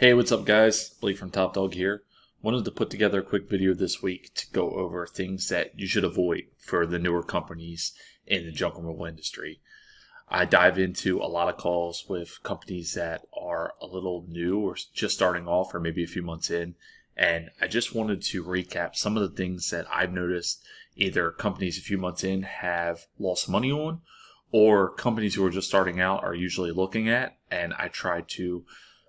Hey, what's up guys? Blake from Top Dog here. Wanted to put together a quick video this week to go over things that you should avoid for the newer companies in the junk removal industry. I dive into a lot of calls with companies that are a little new or just starting off or maybe a few months in. And I just wanted to recap some of the things that I've noticed either companies a few months in have lost money on, or companies who are just starting out are usually looking at, and I try to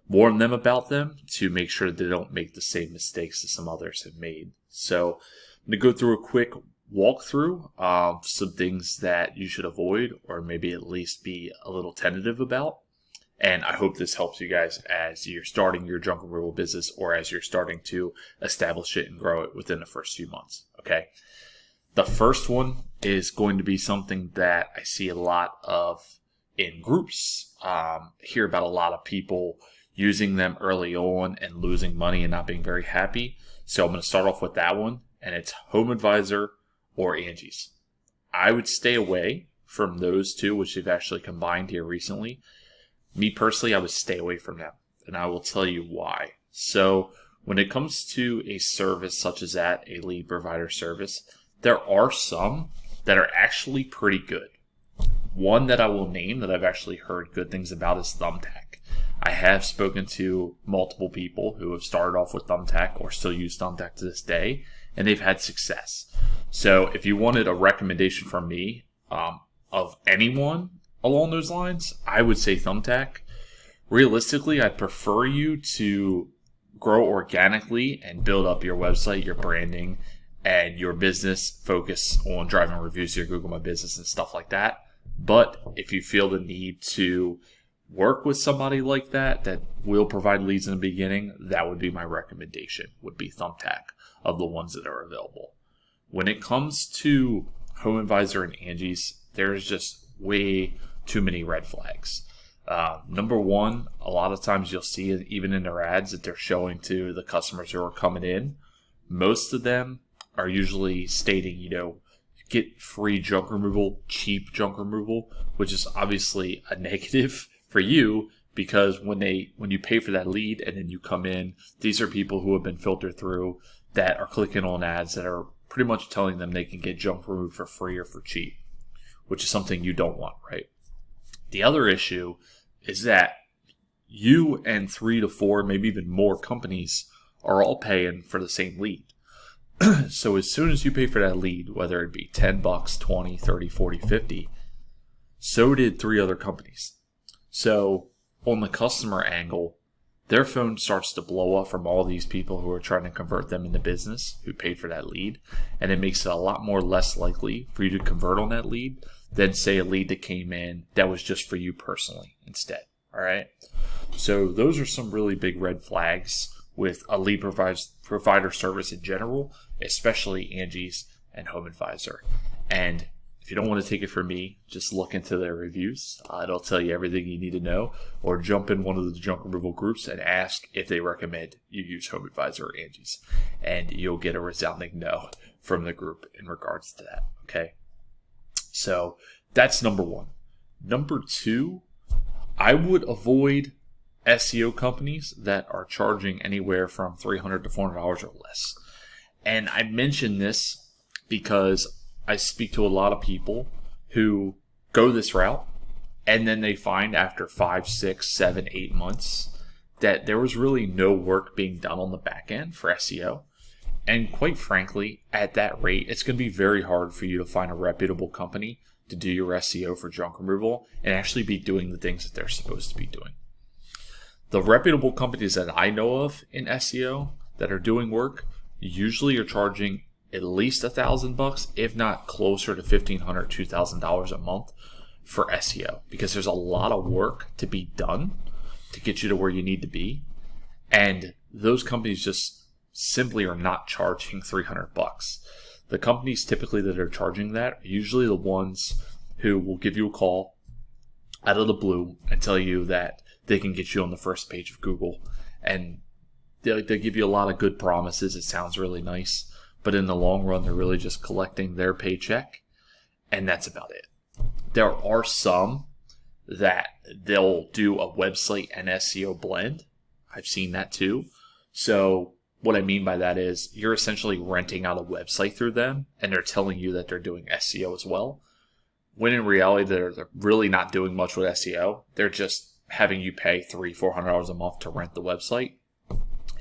warn them about them to make sure they don't make the same mistakes that some others have made. So I'm going to go through a quick walkthrough of some things that you should avoid or maybe at least be a little tentative about. And I hope this helps you guys as you're starting your junk removal business or as you're starting to establish it and grow it within the first few months. Okay. The first one is going to be something that I see a lot of in groups. Hear about a lot of people using them early on and losing money and not being very happy. So I'm going to start off with that one, and it's HomeAdvisor or Angie's. I would stay away from those two, which they've actually combined here recently. Me personally, I would stay away from them, and I will tell you why. So when it comes to a service such as that, a lead provider service, there are some that are actually pretty good. One that I will name that I've actually heard good things about is Thumbtack. I have spoken to multiple people who have started off with Thumbtack or still use Thumbtack to this day, and they've had success. So if you wanted a recommendation from me of anyone along those lines, I would say Thumbtack. Realistically, I prefer you to grow organically and build up your website, your branding, and your business. Focus on driving reviews to your Google My Business and stuff like that. But if you feel the need to work with somebody like that will provide leads in the beginning, that would be my recommendation, would be Thumbtack of the ones that are available. When it comes to HomeAdvisor and Angie's, there's just way too many red flags. Number one, a lot of times you'll see even in their ads that they're showing to the customers who are coming in. Most of them are usually stating, get free junk removal, cheap junk removal, which is obviously a negative for you, because when you pay for that lead and then you come in, these are people who have been filtered through that are clicking on ads that are pretty much telling them they can get junk removed for free or for cheap, which is something you don't want, right? The other issue is that you and 3 to 4, maybe even more companies are all paying for the same lead. So as soon as you pay for that lead, whether it be $10, 20, 30, 40, 50, so did 3 other companies. So on the customer angle, their phone starts to blow up from all these people who are trying to convert them into business who paid for that lead. And it makes it a lot more less likely for you to convert on that lead than, say, a lead that came in that was just for you personally instead. All right. So those are some really big red flags with a lead provider service in general, especially Angie's and HomeAdvisor. And if you don't want to take it from me, just look into their reviews. It'll tell you everything you need to know, or jump in one of the junk removal groups and ask if they recommend you use HomeAdvisor or Angie's, and you'll get a resounding no from the group in regards to that. Okay, so that's number one. Number two, I would avoid SEO companies that are charging anywhere from $300 to $400 or less. And I mention this because I speak to a lot of people who go this route, and then they find after 5, 6, 7, 8 months that there was really no work being done on the back end for SEO. And quite frankly, at that rate, it's going to be very hard for you to find a reputable company to do your SEO for junk removal and actually be doing the things that they're supposed to be doing. The reputable companies that I know of in SEO that are doing work usually are charging at least $1,000, if not closer to $1,500, $2,000 a month for SEO, because there's a lot of work to be done to get you to where you need to be. And those companies just simply are not charging $300. The companies typically that are charging that are usually the ones who will give you a call out of the blue and tell you that they can get you on the first page of Google. And they'll give you a lot of good promises. It sounds really nice. But in the long run, they're really just collecting their paycheck, and that's about it. There are some that they'll do a website and SEO blend. I've seen that too. So what I mean by that is you're essentially renting out a website through them, and they're telling you that they're doing SEO as well. When in reality, they're really not doing much with SEO. They're just having you pay $300-400 a month to rent the website.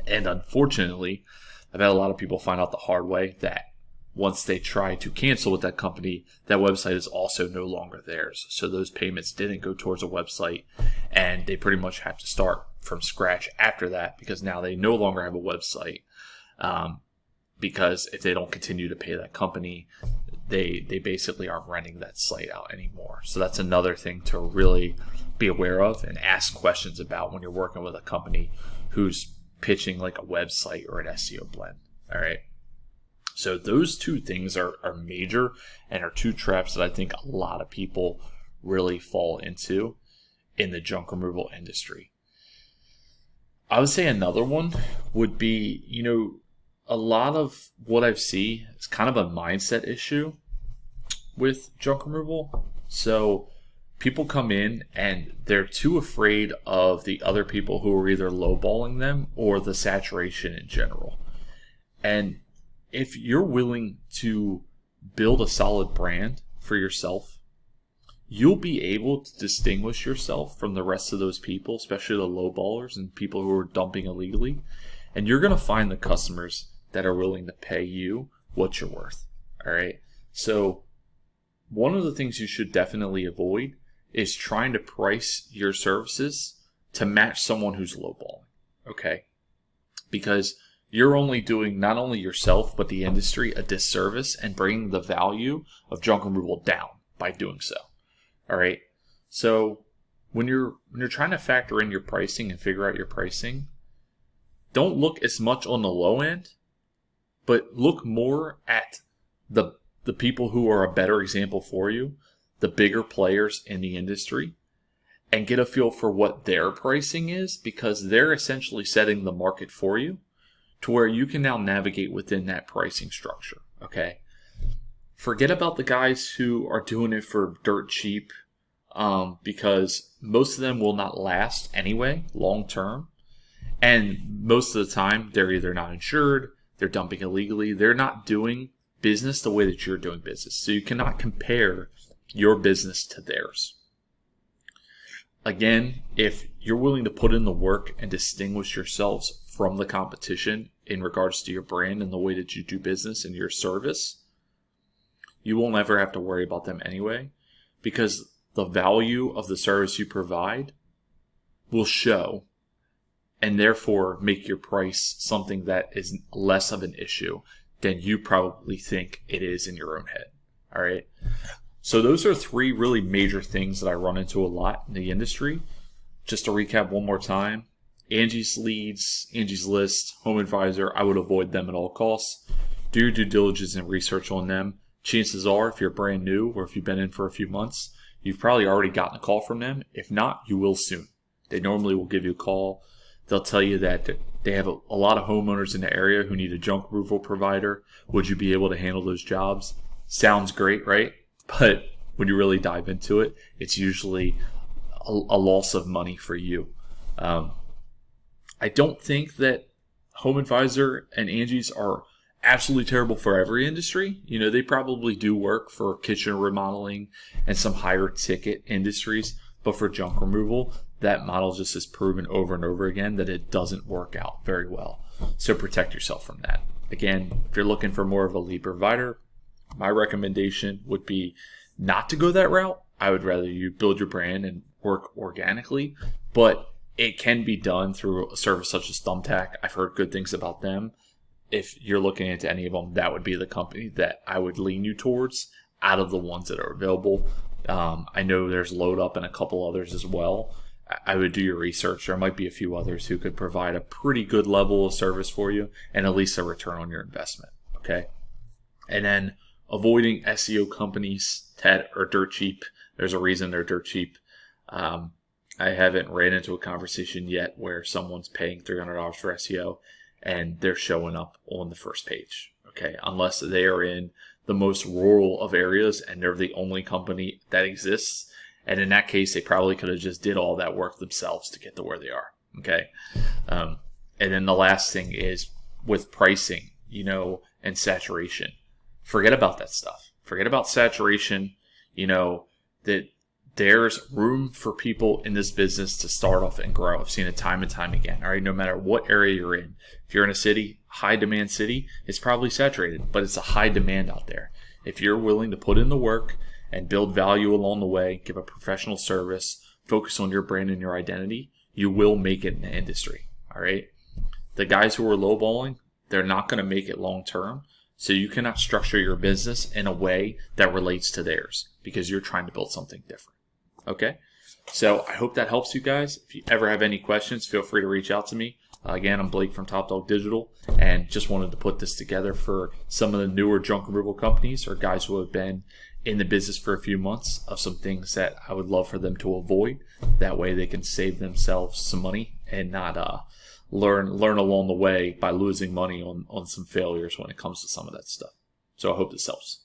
And unfortunately, I've had a lot of people find out the hard way that once they try to cancel with that company, that website is also no longer theirs. So those payments didn't go towards a website, and they pretty much have to start from scratch after that, because now they no longer have a website. Because if they don't continue to pay that company, they basically aren't renting that site out anymore. So that's another thing to really be aware of and ask questions about when you're working with a company who's pitching like a website or an SEO blend. All right. So those two things are major and are two traps that I think a lot of people really fall into in the junk removal industry. I would say another one would be, a lot of what I've seen is kind of a mindset issue with junk removal. So people come in and they're too afraid of the other people who are either lowballing them or the saturation in general. And if you're willing to build a solid brand for yourself, you'll be able to distinguish yourself from the rest of those people, especially the lowballers and people who are dumping illegally. And you're going to find the customers that are willing to pay you what you're worth. All right. So one of the things you should definitely avoid is trying to price your services to match someone who's lowballing. Okay. Because you're only doing not only yourself, but the industry a disservice and bringing the value of junk removal down by doing so. All right. So when you're trying to factor in your pricing and figure out your pricing, don't look as much on the low end, but look more at the people who are a better example for you, the bigger players in the industry, and get a feel for what their pricing is, because they're essentially setting the market for you to where you can now navigate within that pricing structure. Okay. Forget about the guys who are doing it for dirt cheap, because most of them will not last anyway, long term. And most of the time, they're either not insured, they're dumping illegally, they're not doing business the way that you're doing business. So you cannot compare your business to theirs. Again, if you're willing to put in the work and distinguish yourselves from the competition in regards to your brand and the way that you do business and your service, you won't ever have to worry about them anyway, because the value of the service you provide will show, and therefore make your price something that is less of an issue than you probably think it is in your own head. All right. So those are three really major things that I run into a lot in the industry. Just to recap one more time: Angie's Leads, Angie's List, Home Advisor, I would avoid them at all costs. Do your due diligence and research on them. Chances are, if you're brand new or if you've been in for a few months, you've probably already gotten a call from them. If not, you will soon. They normally will give you a call. They'll tell you that they have a lot of homeowners in the area who need a junk removal provider. Would you be able to handle those jobs? Sounds great, right? But when you really dive into it, it's usually a loss of money for you. I don't think that Home Advisor and Angie's are absolutely terrible for every industry. They probably do work for kitchen remodeling and some higher ticket industries, but for junk removal, that model just has proven over and over again that it doesn't work out very well. So protect yourself from that. Again, if you're looking for more of a lead provider, my recommendation would be not to go that route. I would rather you build your brand and work organically, but it can be done through a service such as Thumbtack. I've heard good things about them. If you're looking into any of them, that would be the company that I would lean you towards out of the ones that are available. I know there's Load Up and a couple others as well. I would do your research. There might be a few others who could provide a pretty good level of service for you and at least a return on your investment. Okay. And then avoiding SEO companies that are dirt cheap. There's a reason they're dirt cheap. I haven't ran into a conversation yet where someone's paying $300 for SEO and they're showing up on the first page. Okay. Unless they are in the most rural of areas and they're the only company that exists. And in that case, they probably could have just did all that work themselves to get to where they are. Okay. And then the last thing is with pricing, and saturation. Forget about that stuff. Forget about saturation. That there's room for people in this business to start off and grow. I've seen it time and time again. All right. No matter what area you're in, if you're in a city, high demand city, it's probably saturated, but it's a high demand out there. If you're willing to put in the work and build value along the way, give a professional service, focus on your brand and your identity, you will make it in the industry. All right. The guys who are lowballing, they're not going to make it long term. So you cannot structure your business in a way that relates to theirs because you're trying to build something different. Okay. So I hope that helps you guys. If you ever have any questions, feel free to reach out to me. Again, I'm Blake from Top Dog Digital, and just wanted to put this together for some of the newer junk removal companies or guys who have been in the business for a few months of some things that I would love for them to avoid. That way they can save themselves some money and not learn along the way by losing money on some failures when it comes to some of that stuff. So I hope this helps.